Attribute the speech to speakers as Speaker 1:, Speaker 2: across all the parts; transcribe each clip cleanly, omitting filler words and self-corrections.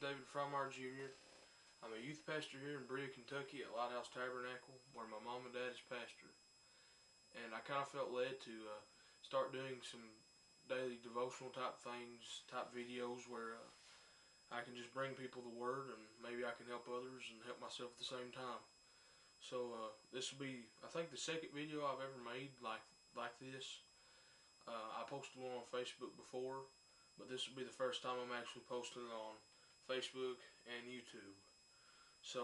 Speaker 1: David Fromar Jr. I'm a youth pastor here in Berea, Kentucky at Lighthouse Tabernacle, where my mom and dad is pastor. And I kind of felt led to start doing some daily devotional type things, type videos where I can just bring people the Word, and maybe I can help others and help myself at the same time. So this will be, I think, the second video I've ever made like this. I posted one on Facebook before, but this will be the first time I'm actually posting it on Facebook and YouTube. So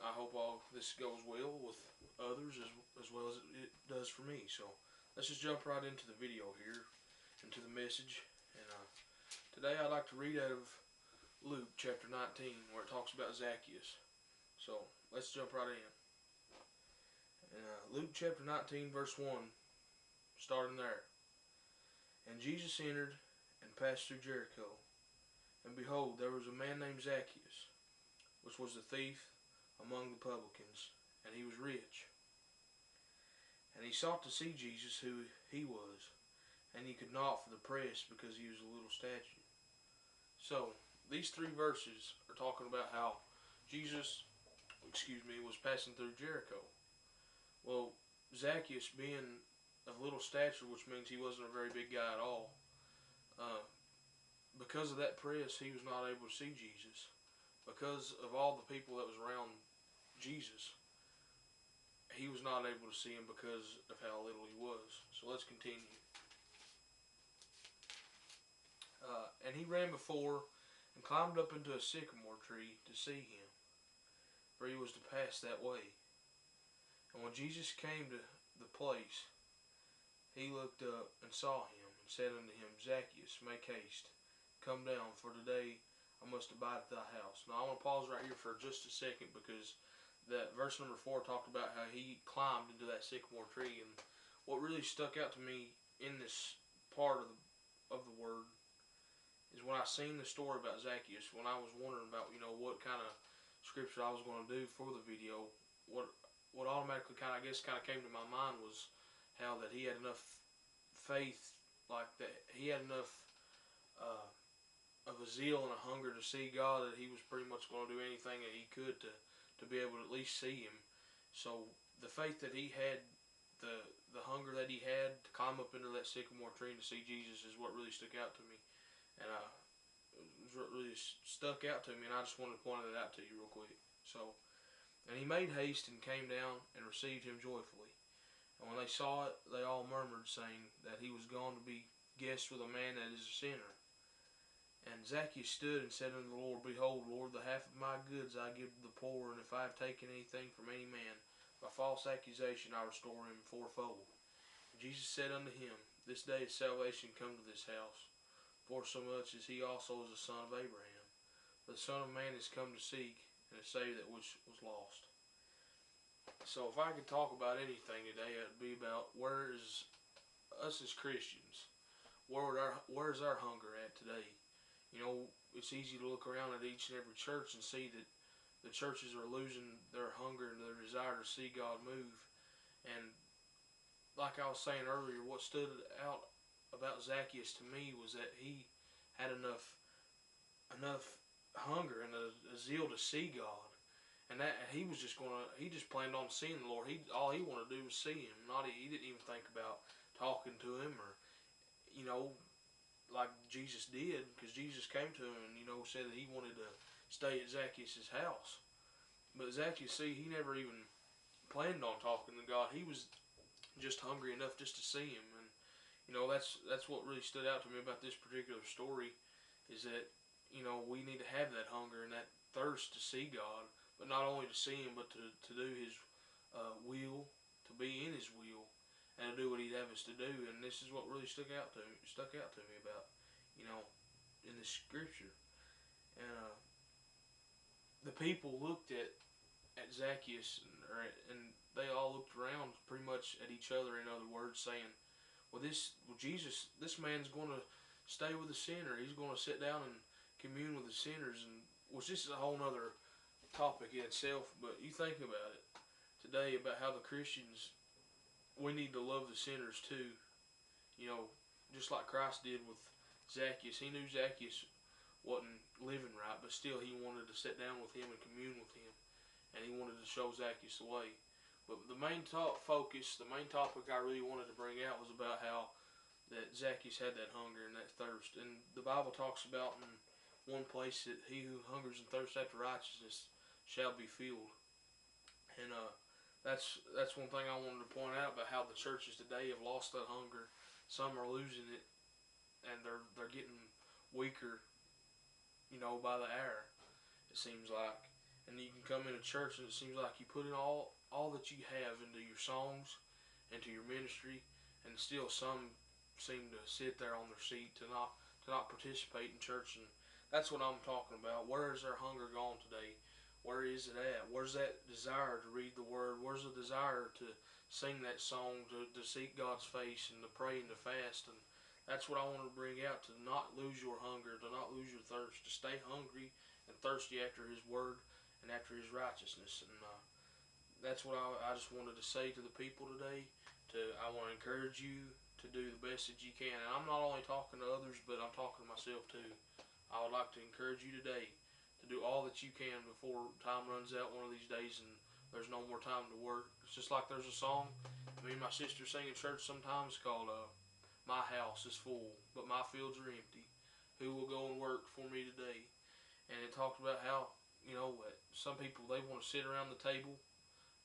Speaker 1: I hope all this goes well with others as well as it does for me. So let's just jump right into the video here, into the message. And today I'd like to read out of Luke chapter 19, where it talks about Zacchaeus. So let's jump right in. Luke chapter 19 verse 1, starting there. And Jesus entered and passed through Jericho. And behold, there was a man named Zacchaeus, which was a thief among the publicans, and he was rich. And he sought to see Jesus, who he was, and he could not for the press, because he was a little stature. So these three verses are talking about how Jesus, was passing through Jericho. Well, Zacchaeus, being of little stature, which means he wasn't a very big guy at all, because of that press, he was not able to see Jesus. Because of all the people that was around Jesus, he was not able to see him because of how little he was. So let's continue. And he ran before and climbed up into a sycamore tree to see him, for he was to pass that way. And when Jesus came to the place, he looked up and saw him, and said unto him, Zacchaeus, make haste, come down, for today I must abide at thy house. Now I want to pause right here for just a second, because that verse number 4 talked about how he climbed into that sycamore tree, and what really stuck out to me in this part of the word is when I seen the story about Zacchaeus, when I was wondering about, what kind of scripture I was going to do for the video, what automatically kind of came to my mind was how that he had enough faith, like that he had enough of a zeal and a hunger to see God, that he was pretty much going to do anything that he could to be able to at least see him. So the faith that he had, the hunger that he had to climb up into that sycamore tree and to see Jesus is what really stuck out to me. And it was what really stuck out to me, and I just wanted to point it out to you real quick. So, and he made haste and came down and received him joyfully. And when they saw it, they all murmured, saying that he was gone to be guest with a man that is a sinner. And Zacchaeus stood and said unto the Lord, Behold, Lord, the half of my goods I give to the poor, and if I have taken anything from any man by false accusation, I restore him fourfold. And Jesus said unto him, This day is salvation come to this house, for so much as he also is a son of Abraham. For the Son of Man is come to seek and to save that which was lost. So if I could talk about anything today, it would be about where is us as Christians, where's our hunger at today? It's easy to look around at each and every church and see that the churches are losing their hunger and their desire to see God move. And like I was saying earlier, what stood out about Zacchaeus to me was that he had enough hunger and a zeal to see God, and that he just planned on seeing the Lord. All he wanted to do was see him. He didn't even think about talking to him, or like Jesus did, because Jesus came to him and said that he wanted to stay at Zacchaeus' house. But Zacchaeus, he never even planned on talking to God. He was just hungry enough just to see him. And that's what really stood out to me about this particular story, is that we need to have that hunger and that thirst to see God, but not only to see him, but to do his will, to be in his will, and to do what he'd have us to do. And this is what really stuck out to me about in the scripture. And the people looked at Zacchaeus, and they all looked around pretty much at each other, in other words, saying, Jesus, this man's going to stay with the sinner. He's going to sit down and commune with the sinners. And which this is a whole other topic in itself, but you think about it today, about how the Christians, we need to love the sinners too. Just like Christ did with Zacchaeus. He knew Zacchaeus wasn't living right, but still he wanted to sit down with him and commune with him, and he wanted to show Zacchaeus the way. But the main the main topic I really wanted to bring out was about how that Zacchaeus had that hunger and that thirst. And the Bible talks about in one place that he who hungers and thirsts after righteousness shall be filled. And that's one thing I wanted to point out about how the churches today have lost that hunger. Some are losing it, and they're getting weaker, by the hour. It seems like, and you can come into church and it seems like you put in all that you have into your songs, into your ministry, and still some seem to sit there on their seat to not participate in church. And that's what I'm talking about. Where is their hunger gone today? Where is it at? Where's that desire to read the word? Where's the desire to sing that song, to seek God's face and to pray and to fast? And that's what I want to bring out, to not lose your hunger, to not lose your thirst, to stay hungry and thirsty after His word and after His righteousness. And that's what I just wanted to say to the people today. I want to encourage you to do the best that you can. And I'm not only talking to others, but I'm talking to myself too. I would like to encourage you today to do all that you can before time runs out one of these days and there's no more time to work. It's just like there's a song me and my sister sing in church sometimes called "My House is Full, but My Fields Are Empty. Who will go and work for me today?" And it talked about how some people, they want to sit around the table.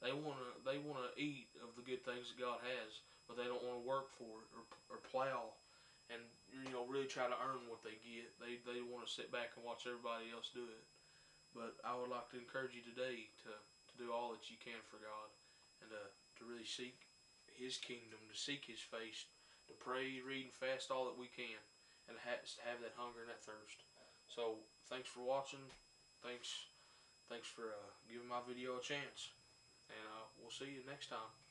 Speaker 1: They want to eat of the good things that God has, but they don't want to work for it or plow and really try to earn what they get. They want to sit back and watch everybody else do it. But I would like to encourage you today to do all that you can for God and to really seek His kingdom, to seek His face, to pray, read, and fast all that we can, and have that hunger and that thirst. So thanks for watching. Thanks for giving my video a chance. And we'll see you next time.